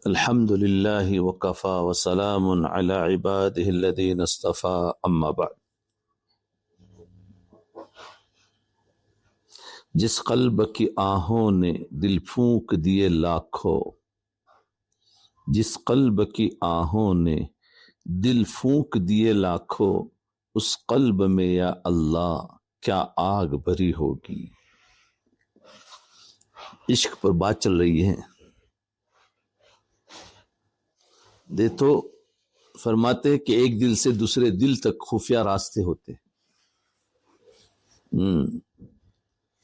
الحمد للہ وکفی وسلام علی عباده الذین اصطفی اما بعد۔ جس قلب کی آہوں نے دل پھونک دیے لاکھوں، جس قلب کی آہوں نے دل پھونک دیے لاکھوں، اس قلب میں یا اللہ کیا آگ بھری ہوگی۔ عشق پر بات چل رہی ہے۔ دیکھو فرماتے ہیں کہ ایک دل سے دوسرے دل تک خفیہ راستے ہوتے ہیں۔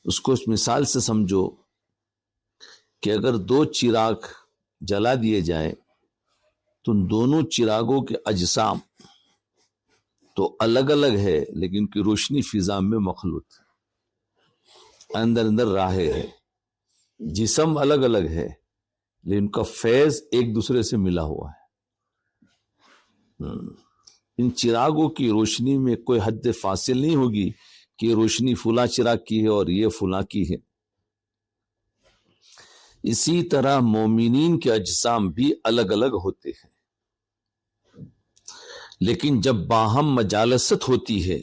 اس کو اس مثال سے سمجھو کہ اگر دو چراغ جلا دیے جائے تو ان دونوں چراغوں کے اجسام تو الگ الگ ہے، لیکن ان کی روشنی فضا میں مخلوط ہے، اندر اندر راہیں ہے، جسم الگ الگ ہے لیکن ان کا فیض ایک دوسرے سے ملا ہوا ہے۔ ان چراغوں کی روشنی میں کوئی حد فاصل نہیں ہوگی کہ یہ روشنی فلاں چراغ کی ہے اور یہ فلاں کی ہے۔ اسی طرح مومنین کے اجسام بھی الگ الگ ہوتے ہیں، لیکن جب باہم مجالست ہوتی ہے،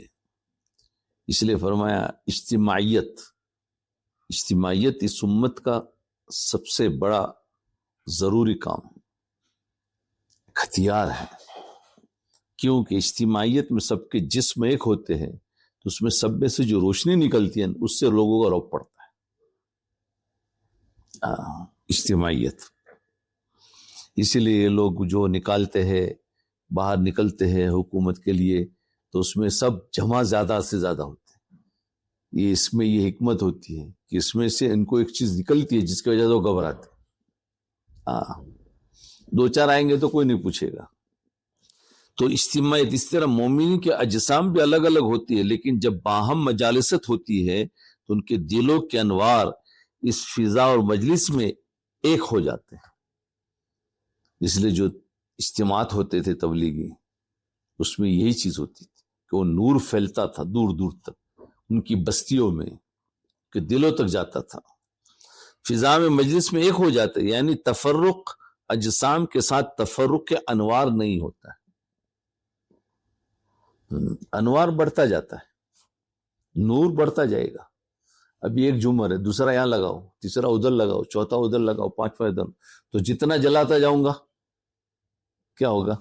اس لیے فرمایا اجتماعیت اس امت کا سب سے بڑا ضروری کام ہتھیار ہے، کیونکہ اجتماعیت میں سب کے جسم ایک ہوتے ہیں تو اس میں سب میں سے جو روشنی نکلتی ہے اس سے لوگوں کا روک پڑتا ہے۔ اجتماعیت، اسی لیے یہ لوگ جو نکالتے ہیں، باہر نکلتے ہیں حکومت کے لیے، تو اس میں سب جمع زیادہ سے زیادہ ہوتے ہیں۔ یہ اس میں یہ حکمت ہوتی ہے کہ اس میں سے ان کو ایک چیز نکلتی ہے جس کی وجہ سے وہ گھبراتے ہیں۔ دو چار آئیں گے تو کوئی نہیں پوچھے گا۔ تو اجتماعیت، اس طرح مومن کے اجسام بھی الگ الگ ہوتی ہے، لیکن جب باہم مجالست ہوتی ہے تو ان کے دلوں کے انوار اس فضا اور مجلس میں ایک ہو جاتے ہیں۔ اس لیے جو اجتماعات ہوتے تھے تبلیغی، اس میں یہی چیز ہوتی تھی کہ وہ نور پھیلتا تھا دور دور تک، ان کی بستیوں میں کہ دلوں تک جاتا تھا، فضا میں مجلس میں ایک ہو جاتے، یعنی تفرق اجسام کے ساتھ تفرق کے انوار نہیں ہوتا ہے، انوار بڑھتا جاتا ہے، نور بڑھتا جائے گا۔ ابھی ایک جھومر ہے، دوسرا یہاں لگاؤ، تیسرا ادھر لگاؤ، چوتھا ادھر لگاؤ، پانچواں ادھر، تو جتنا جلاتا جاؤں گا کیا ہوگا؟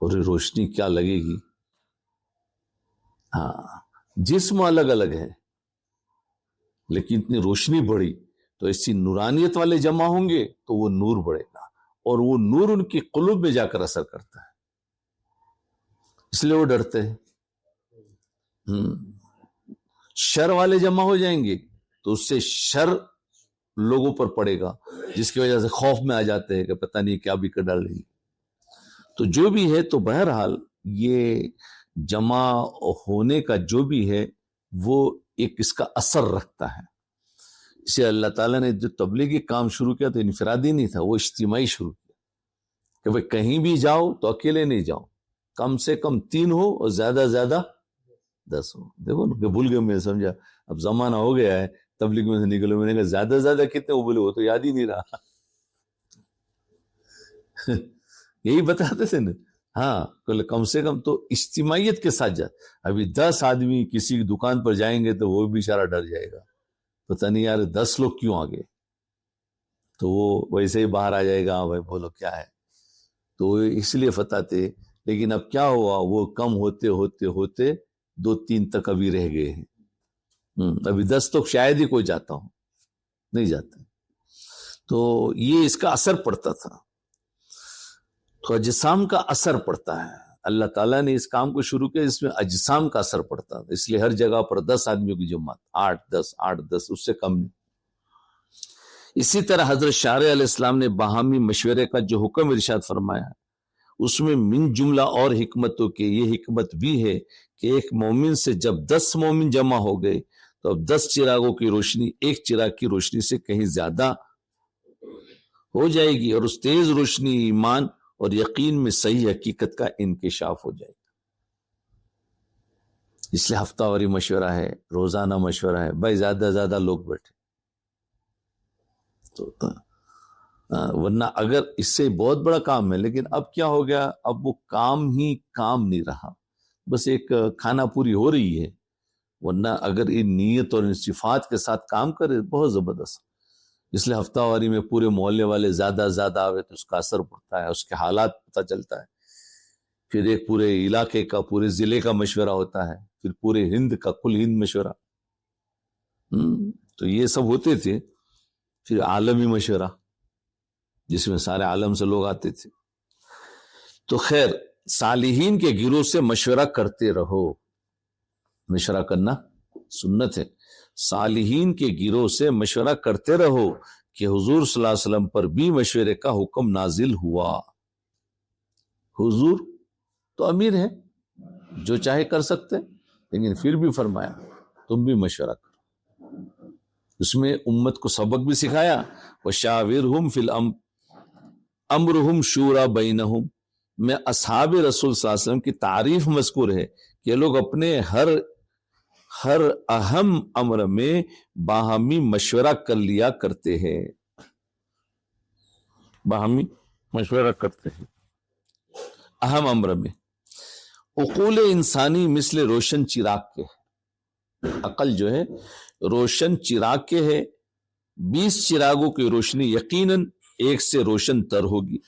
اور روشنی کیا لگے گی۔ جسم الگ الگ ہے لیکن اتنی روشنی بڑھی تو ایسی نورانیت والے جمع ہوں گے تو وہ نور بڑھے گا، اور وہ نور ان کی قلوب میں جا کر اثر کرتا ہے، اس لیے وہ ڈرتے ہیں۔ شر والے جمع ہو جائیں گے تو اس سے شر لوگوں پر پڑے گا، جس کی وجہ سے خوف میں آ جاتے ہیں کہ پتہ نہیں کیا بھی کر ڈال رہی۔ تو جو بھی ہے، تو بہرحال یہ جمع ہونے کا جو بھی ہے وہ ایک اس کا اثر رکھتا ہے۔ اسے اللہ تعالیٰ نے جو تبلیغی کام شروع کیا تو انفرادی نہیں تھا، وہ اجتماعی شروع کیا کہ بھئی کہیں بھی جاؤ تو اکیلے نہیں جاؤ، کم سے کم 3 ہو اور زیادہ زیادہ 10 ہو۔ دیکھو کہ بھول گئے، میں سمجھا اب زمانہ ہو گیا ہے تبلیغ میں سے نکلو، میں نے کہا زیادہ زیادہ کتنے ہو؟ بولے وہ تو یاد ہی نہیں رہا۔ یہی بتاتے تھے نا، کم سے کم تو اجتماعیت کے ساتھ جا۔ ابھی 10 آدمی کسی دکان پر جائیں گے تو وہ بھی بیچارہ ڈر جائے گا، پتہ نہیں یار 10 لوگ کیوں آگے، تو وہ ویسے ہی باہر آ جائے گا، بھائی بولو کیا ہے، تو اس لیے فتح تھے۔ لیکن اب کیا ہوا، وہ کم ہوتے ہوتے ہوتے 2-3 تک ابھی رہ گئے ہیں۔ ابھی 10 تک شاید ہی کوئی جاتا ہو، نہیں جاتا۔ تو یہ اس کا اثر پڑتا تھا، تو اجسام کا اثر پڑتا ہے۔ اللہ تعالیٰ نے اس کام کو شروع کیا جس میں اجسام کا اثر پڑتا ہے، اس لیے ہر جگہ پر 10 آدمیوں کی جماعت، 8-10 اس سے کم نہیں۔ اسی طرح حضرت شارع علیہ السلام نے باہمی مشورے کا جو حکم ارشاد فرمایا ہے، اس میں من جملہ اور حکمتوں کے یہ حکمت بھی ہے کہ ایک مومن سے جب 10 مومن جمع ہو گئے تو اب 10 چراغوں کی روشنی ایک چراغ کی روشنی سے کہیں زیادہ ہو جائے گی، اور اس تیز روشنی ایمان اور یقین میں صحیح حقیقت کا انکشاف ہو جائے گا۔ اس لیے ہفتہ واری مشورہ ہے، روزانہ مشورہ ہے، بھائی زیادہ زیادہ لوگ بیٹھے۔ تو ورنہ اگر اس سے بہت بڑا کام ہے، لیکن اب کیا ہو گیا، اب وہ کام ہی کام نہیں رہا، بس ایک کھانا پوری ہو رہی ہے، ورنہ اگر ان نیت اور ان صفات کے ساتھ کام کرے بہت زبردست. اس لیے ہفتہ واری میں پورے محلے والے زیادہ آوے تو اس کا اثر پڑتا ہے، اس کے حالات پتہ چلتا ہے، پھر ایک پورے علاقے کا، پورے ضلع کا مشورہ ہوتا ہے، پھر پورے ہند کا، کل ہند مشورہ. تو یہ سب ہوتے تھے. پھر عالمی مشورہ جس میں سارے عالم سے لوگ آتے تھے. تو خیر، صالحین کے گروہ سے مشورہ کرتے رہو. مشورہ کرنا سنت ہے. صالحین کے گروہ سے مشورہ کرتے رہو کہ حضور صلی اللہ علیہ وسلم پر بھی مشورے کا حکم نازل ہوا. حضور تو امیر ہے، جو چاہے کر سکتے، لیکن پھر بھی فرمایا تم بھی مشورہ کرو. اس میں امت کو سبق بھی سکھایا. وَشَاوِرْهُمْ فِي الْأَمْرِ أَمْرُهُمْ شُورَى بَيْنَهُمْ. میں اصحاب رسول صلی اللہ علیہ وسلم کی تعریف مذکور ہے کہ یہ لوگ اپنے ہر اہم امر میں باہمی مشورہ کر لیا کرتے ہیں. باہمی مشورہ کرتے ہیں اہم امر میں. عقول انسانی مثل روشن چراغ کے، عقل جو ہے روشن چراغ کے ہے. 20 چراغوں کی روشنی یقیناً ایک سے روشن تر ہوگی.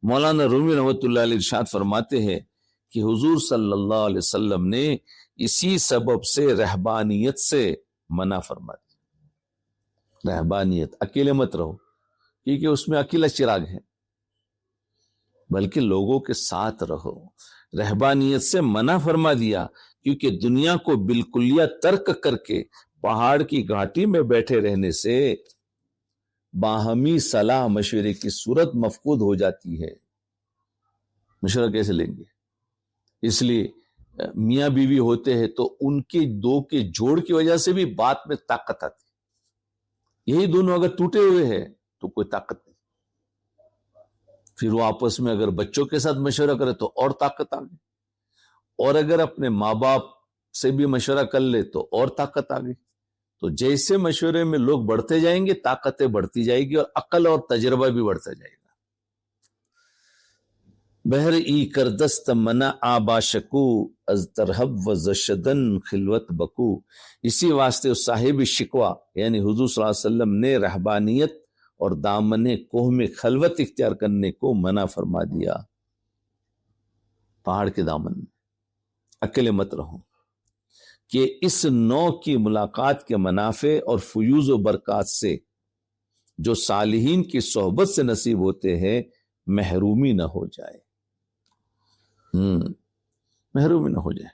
مولانا رومی رحمۃ اللہ علیہ ارشاد فرماتے ہیں کہ حضور صلی اللہ علیہ وسلم نے اسی سبب سے رہبانیت سے منع فرما دی. رہبانیت، اکیلے مت رہو، کیونکہ اس میں اکیلا چراغ ہے، بلکہ لوگوں کے ساتھ رہو. رہبانیت سے منع فرما دیا کیونکہ دنیا کو بالکلیہ ترک کر کے پہاڑ کی گھاٹی میں بیٹھے رہنے سے باہمی صلاح مشورے کی صورت مفقود ہو جاتی ہے. مشورہ کیسے لیں گے؟ اس لیے میاں بیوی ہوتے ہیں تو ان کے دو کے جوڑ کی وجہ سے بھی بات میں طاقت آتی. یہی دونوں اگر ٹوٹے ہوئے ہیں تو کوئی طاقت نہیں. پھر وہ آپس میں اگر بچوں کے ساتھ مشورہ کرے تو اور طاقت آ گئی، اور اگر اپنے ماں باپ سے بھی مشورہ کر لے تو اور طاقت آ گئی. تو جیسے مشورے میں لوگ بڑھتے جائیں گے طاقتیں بڑھتی جائے گی اور عقل اور تجربہ بھی بڑھتا جائے گا. بہر ای کردست منع آباشکو از ترہب و زشدن خلوت بکو. اسی واسطے صاحب شکوہ یعنی حضور صلی اللہ علیہ وسلم نے رہبانیت اور دامن کوہ میں خلوت اختیار کرنے کو منع فرما دیا. پہاڑ کے دامن میں اکیلے مت رہو، کہ اس نوع کی ملاقات کے منافع اور فیوز و برکات سے جو صالحین کی صحبت سے نصیب ہوتے ہیں محرومی نہ ہو جائے. محرومی نہ ہو جائے.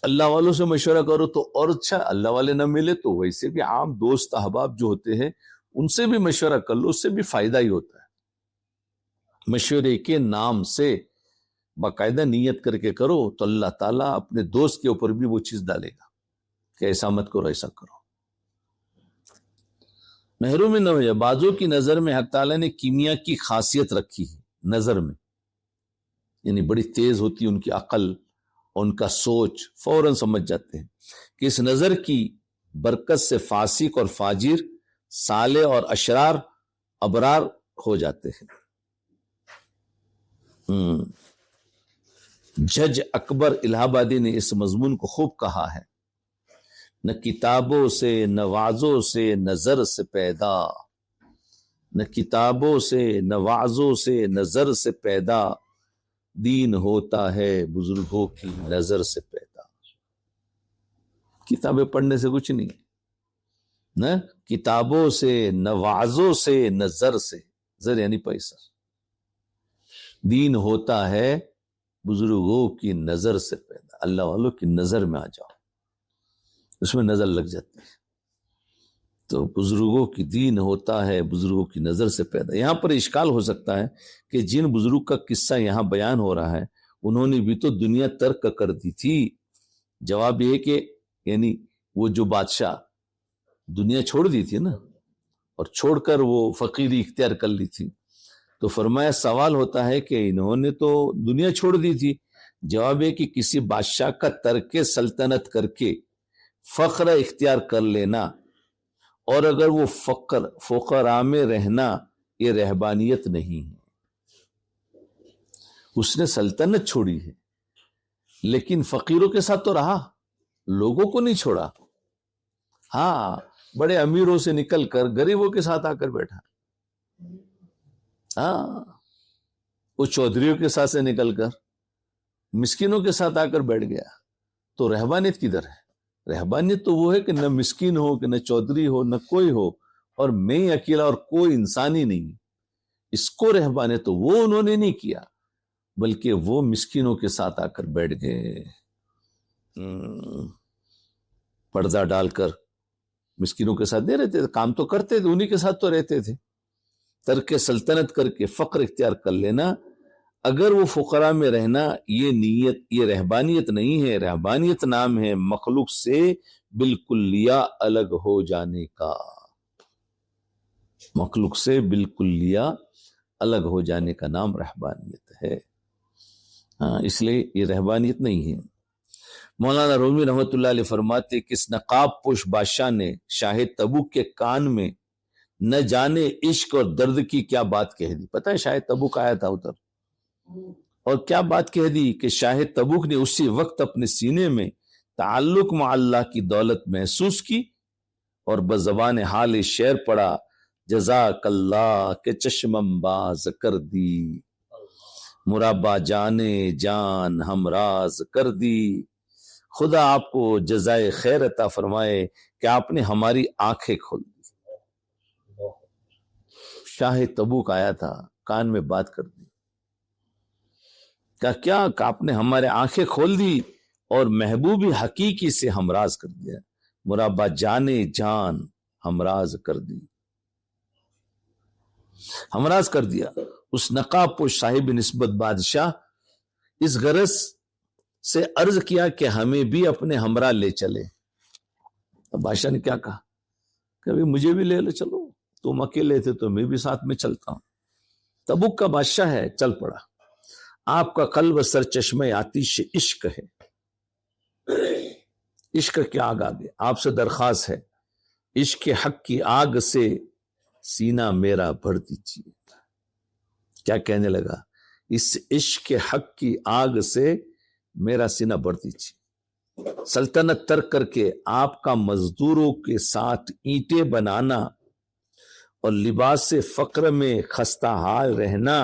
اللہ والوں سے مشورہ کرو تو اور اچھا، اللہ والے نہ ملے تو ویسے بھی عام دوست احباب جو ہوتے ہیں ان سے بھی مشورہ کر لو، اس سے بھی فائدہ ہی ہوتا ہے. مشورے کے نام سے باقاعدہ نیت کر کے کرو تو اللہ تعالیٰ اپنے دوست کے اوپر بھی وہ چیز ڈالے گا کہ ایسا مت کرو، ایسا کرو. محرومی نہ ہو جائے. بعضوں کی نظر میں حق تعالیٰ نے کیمیا کی خاصیت رکھی ہے نظر میں، یعنی بڑی تیز ہوتی ہے ان کی عقل، ان کا سوچ فوراً سمجھ جاتے ہیں کہ اس نظر کی برکت سے فاسق اور فاجر، صالح اور اشرار ابرار ہو جاتے ہیں. جج اکبر الہ آبادی نے اس مضمون کو خوب کہا ہے. نہ کتابوں سے نہ وعظوں سے نظر سے پیدا، نہ کتابوں سے نہ وعظوں سے نظر سے پیدا، دین ہوتا ہے بزرگوں کی نظر سے پیدا. کتابیں پڑھنے سے کچھ نہیں، نہ کتابوں سے نہ وعظوں سے نظر سے، زر یعنی پیسہ. دین ہوتا ہے بزرگوں کی نظر سے پیدا. اللہ والوں کی نظر میں آ جاؤ، اس میں نظر لگ جاتی ہے. تو بزرگوں کی دین ہوتا ہے بزرگوں کی نظر سے پیدا. یہاں پر اشکال ہو سکتا ہے کہ جن بزرگ کا قصہ یہاں بیان ہو رہا ہے انہوں نے بھی تو دنیا ترک کر دی تھی. جواب یہ کہ یعنی وہ جو بادشاہ دنیا چھوڑ دی تھی نا، اور چھوڑ کر وہ فقیری اختیار کر لی تھی، تو فرمایا سوال ہوتا ہے کہ انہوں نے تو دنیا چھوڑ دی تھی. جواب ہے کہ کسی بادشاہ کا ترک سلطنت کر کے فخر اختیار کر لینا اور اگر وہ فقراء میں رہنا یہ رہبانیت نہیں ہے. اس نے سلطنت چھوڑی ہے لیکن فقیروں کے ساتھ تو رہا, لوگوں کو نہیں چھوڑا. ہاں, بڑے امیروں سے نکل کر غریبوں کے ساتھ آ کر بیٹھا. ہاں, وہ چودھریوں کے ساتھ سے نکل کر مسکینوں کے ساتھ آ کر بیٹھ گیا. تو رہبانیت کدھر ہے؟ رہبانیت تو وہ ہے کہ نہ مسکین ہو, کہ نہ چودھری ہو, نہ کوئی ہو, اور میں ہی اکیلا اور کوئی انسان ہی نہیں. اس کو رہبانیت تو وہ انہوں نے نہیں کیا, بلکہ وہ مسکینوں کے ساتھ آ کر بیٹھ گئے. پردہ ڈال کر مسکینوں کے ساتھ نہیں رہتے تھے, کام تو کرتے تھے, انہی کے ساتھ تو رہتے تھے. ترک سلطنت کر کے فقر اختیار کر لینا, اگر وہ فقراء میں رہنا یہ نیت, یہ رہبانیت نہیں ہے. رہبانیت نام ہے مخلوق سے بالکلیہ الگ ہو جانے کا, مخلوق سے بالکلیہ الگ ہو جانے کا نام رہبانیت ہے. ہاں, اس لیے یہ رہبانیت نہیں ہے. مولانا رومی رحمۃ اللہ علیہ فرماتے کہ اس نقاب پوش بادشاہ نے شاہ تبوک کے کان میں نہ جانے عشق اور درد کی کیا بات کہہ دی. پتہ ہے شاہ تبوک آیا تھا ادھر, اور کیا بات کہہ دی کہ شاہ تبوک نے اسی وقت اپنے سینے میں تعلق مع اللہ کی دولت محسوس کی اور بزبان حال شعر پڑا, جزاک اللہ کے چشمم باز کر دی, مرابا جانے جان ہم راز کر دی. خدا آپ کو جزائے خیر عطا فرمائے کہ آپ نے ہماری آنکھیں کھول دی. شاہ تبوک آیا تھا, کان میں بات کر دی, کیا کہ آپ نے ہمارے آنکھیں کھول دی اور محبوبی حقیقی سے ہمراز کر دیا. مرابا جانے جان ہمراز کر دی, ہمراز کر دیا. اس نقاب پوش صاحب نسبت بادشاہ اس غرض سے عرض کیا کہ ہمیں بھی اپنے ہمراہ لے چلے. اب بادشاہ نے کیا کہا کہ مجھے بھی لے چلو, تم اکیلے تھے تو میں بھی ساتھ میں چلتا ہوں. تبوک کا بادشاہ ہے, چل پڑا. آپ کا قلب سر چشمہ آتش عشق ہے, عشق کی آگ آگے آپ سے درخواست ہے, عشق حق کی آگ سے سینہ میرا بھر دیجیے. کیا کہنے لگا؟ اس عشق حق کی آگ سے میرا سینہ بھر دیجیے. سلطنت ترک کر کے آپ کا مزدوروں کے ساتھ اینٹیں بنانا اور لباس فقر میں خستہ حال رہنا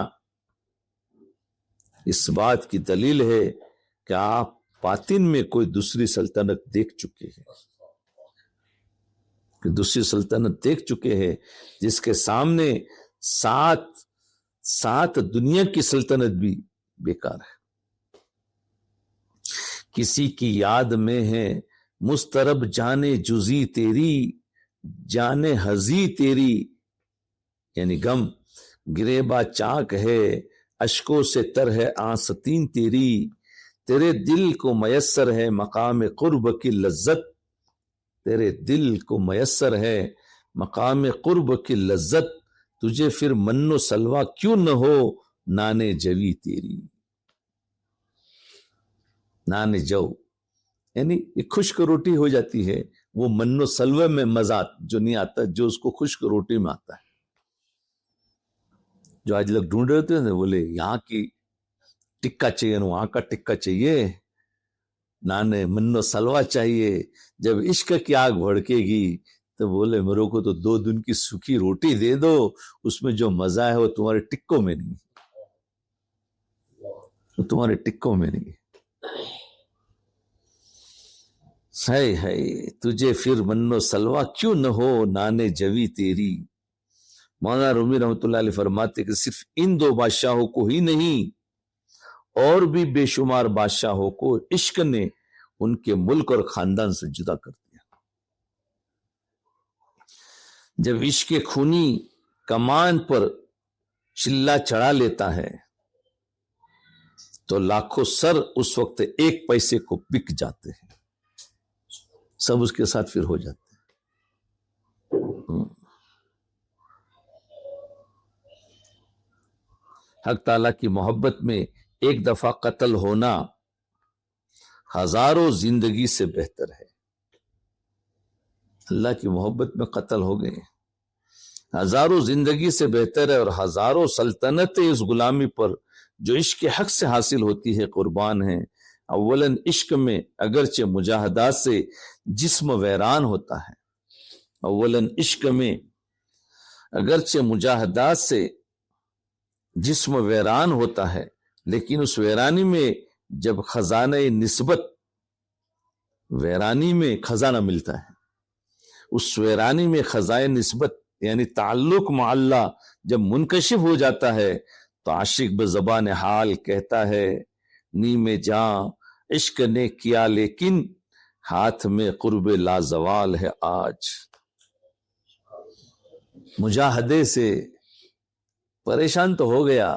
اس بات کی دلیل ہے کہ آپ باطن میں کوئی دوسری سلطنت دیکھ چکے ہیں, کہ دوسری سلطنت دیکھ چکے ہیں جس کے سامنے سات دنیا کی سلطنت بھی بیکار ہے. کسی کی یاد میں ہے مسترب جانے جزی تیری, جانے ہزی تیری, یعنی غم گریبا چاک ہے اشکوں سے تر ہے آستین تیری. تیرے دل کو میسر ہے مقام قرب کی لذت, تیرے دل کو میسر ہے مقام قرب کی لذت, تجھے پھر من و سلوا کیوں نہ ہو نانے جوی تیری. نانے جو یعنی ایک خشک روٹی ہو جاتی ہے, وہ من و سلوے میں مزہ جو نہیں آتا جو اس کو خشک روٹی میں آتا ہے. جو آج لوگ ڈھونڈ رہے ہوتے ہیں بولے یہاں کی ٹکا چاہیے, وہاں کا ٹکا چاہیے, نانے من و سلوا چاہیے. جب عشق کی آگ بھڑکے گی تو بولے میرے کو تو 2 دن کی سوکھی روٹی دے دو, اس میں جو مزہ ہے وہ تمہارے ٹکوں میں نہیں, وہ تمہارے ٹکوں میں نہیں. ہے تجھے پھر من و سلوا کیوں نہ ہو نانے جوی تیری. مولانا رومی رحمۃ اللہ علیہ فرماتے کہ صرف ان 2 بادشاہوں کو ہی نہیں اور بھی بے شمار بادشاہوں کو عشق نے ان کے ملک اور خاندان سے جدا کر دیا. جب عشق خونی کمان پر چلا چڑھا لیتا ہے تو لاکھوں سر اس وقت 1 پیسے کو بک جاتے ہیں, سب اس کے ساتھ پھر ہو جاتے ہیں. حق تعالیٰ کی محبت میں ایک دفعہ قتل ہونا ہزاروں زندگی سے بہتر ہے. اللہ کی محبت میں قتل ہو گئے. ہزاروں زندگی سے بہتر ہے اور ہزاروں سلطنتیں اس غلامی پر جو عشق حق سے حاصل ہوتی ہے قربان ہیں. اولاً عشق میں اگرچہ مجاہدات سے جسم ویران ہوتا ہے، اولاً عشق میں اگرچہ مجاہدات سے جسم ویران ہوتا ہے، لیکن اس ویرانی میں جب خزانہ نسبت، ویرانی میں خزانہ ملتا ہے، اس ویرانی میں خزانہ نسبت یعنی تعلق مع اللہ جب منکشف ہو جاتا ہے تو عاشق بزبان حال کہتا ہے نیم جاں عشق نے کیا لیکن ہاتھ میں قرب لازوال ہے آج. مجاہدے سے پریشان تو ہو گیا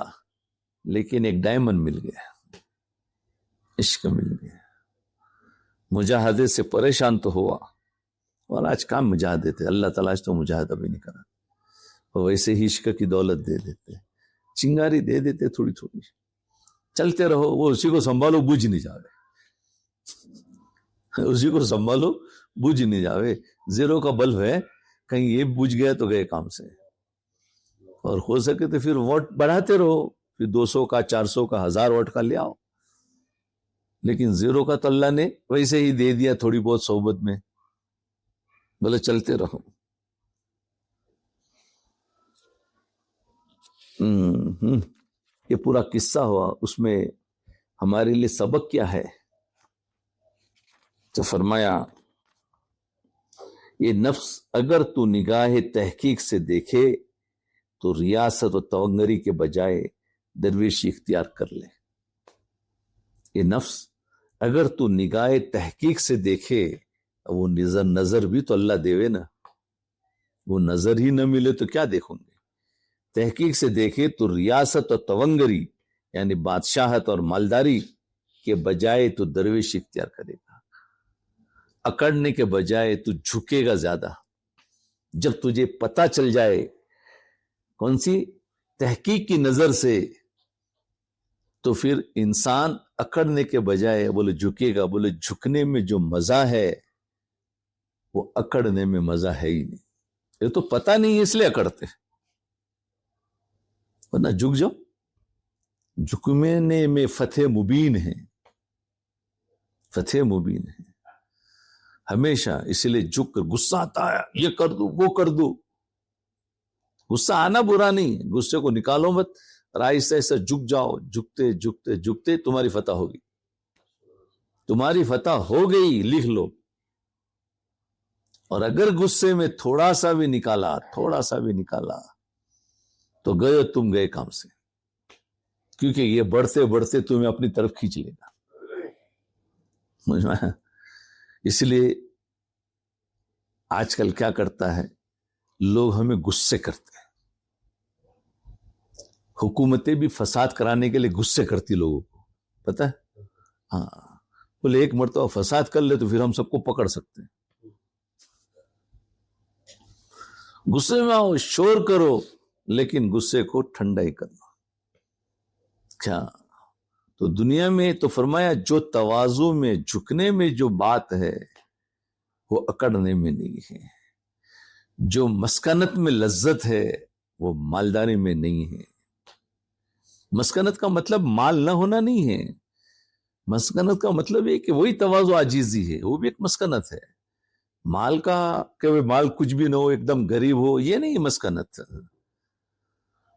لیکن ایک ڈائمنڈ مل گیا، عشق مل گیا. مجاہدے سے پریشان تو ہوا اور آج کام مجاہدے تھے، اللہ تعالیٰ تو مجاہدہ بھی نہیں کرا، اور ویسے ہی عشق کی دولت دے دیتے، چنگاری دے دیتے تھوڑی تھوڑی، چلتے رہو، وہ اسی کو سنبھالو بجھ نہیں جاوے، اسی کو سنبھالو بجھ نہیں جاوے. زیرو کا بلب ہے، کہیں یہ بجھ گیا تو گئے کام سے. اور ہو سکے تو پھر واٹ بڑھاتے رہو، پھر 200 کا 400 کا 1000 واٹ کا لے آؤ، لیکن زیرو کا تو اللہ نے ویسے ہی دے دیا تھوڑی بہت صحبت میں، بولے چلتے رہو. یہ پورا قصہ ہوا، اس میں ہمارے لیے سبق کیا ہے؟ تو فرمایا یہ نفس اگر تو نگاہ تحقیق سے دیکھے تو ریاست و تونگری کے بجائے درویشی اختیار کر لے. یہ نفس اگر تو نگاہ تحقیق سے دیکھے، وہ نظر بھی تو اللہ دیوے نا، وہ نظر ہی نہ ملے تو کیا دیکھوں گے. تحقیق سے دیکھے تو ریاست و تونگری یعنی بادشاہت اور مالداری کے بجائے تو درویش اختیار کرے گا. اکڑنے کے بجائے تو جھکے گا زیادہ. جب تجھے پتہ چل جائے کون سی تحقیق کی نظر سے، تو پھر انسان اکڑنے کے بجائے بولے جھکے گا. بولے جھکنے میں جو مزہ ہے وہ اکڑنے میں مزہ ہے ہی نہیں. یہ تو پتہ نہیں اس لیے اکڑتے، ورنہ جھک جاؤ. جھکنے میں فتح مبین ہے، فتح مبین ہے ہمیشہ. اسی لیے جھک کر غصہ آتا ہے، یہ کر دو وہ کر دو. غصہ آنا برا نہیں، غصے کو نکالو مت، آہستہ آہستہ جھک جاؤ. جھکتے جھکتے جھکتے تمہاری فتح ہوگی، تمہاری فتح ہو گئی، لکھ لو. اور اگر غصے میں تھوڑا سا بھی نکالا تو گئے تم گئے کام سے، کیونکہ یہ بڑھتے بڑھتے تمہیں اپنی طرف کھینچ لے گا. اس لیے آج کل کیا کرتا ہے، لوگ ہمیں غصے کرتے ہیں. حکومتیں بھی فساد کرانے کے لیے غصے کرتی لوگوں کو، پتہ ہے؟ ہاں، بولے ایک مرتبہ فساد کر لے تو پھر ہم سب کو پکڑ سکتے ہیں. غصے میں آؤ، شور کرو، لیکن غصے کو ٹھنڈا ہی کر لو. کیا تو دنیا میں تو فرمایا جو تواضع میں جھکنے میں جو بات ہے وہ اکڑنے میں نہیں ہے. جو مسکنت میں لذت ہے وہ مالداری میں نہیں ہے. مسکنت کا مطلب مال نہ ہونا نہیں ہے. مسکنت کا مطلب ہے کہ وہی تواضع عاجزی ہے، وہ بھی ایک مسکنت ہے. مال کا کہ مال کچھ بھی نہ ہو، ایک دم غریب ہو، یہ نہیں مسکنت.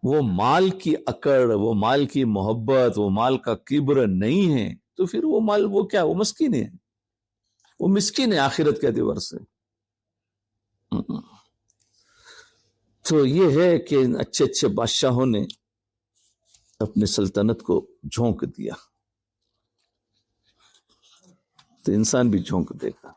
وہ مال کی اکڑ، وہ مال کی محبت، وہ مال کا کبر نہیں ہے تو پھر وہ مال وہ کیا، وہ مسکین ہے، وہ مسکین ہے آخرت کے اعتبار سے. تو یہ ہے کہ اچھے اچھے بادشاہوں نے اپنی سلطنت کو جھونک دیا تو انسان بھی جھونک دے گا.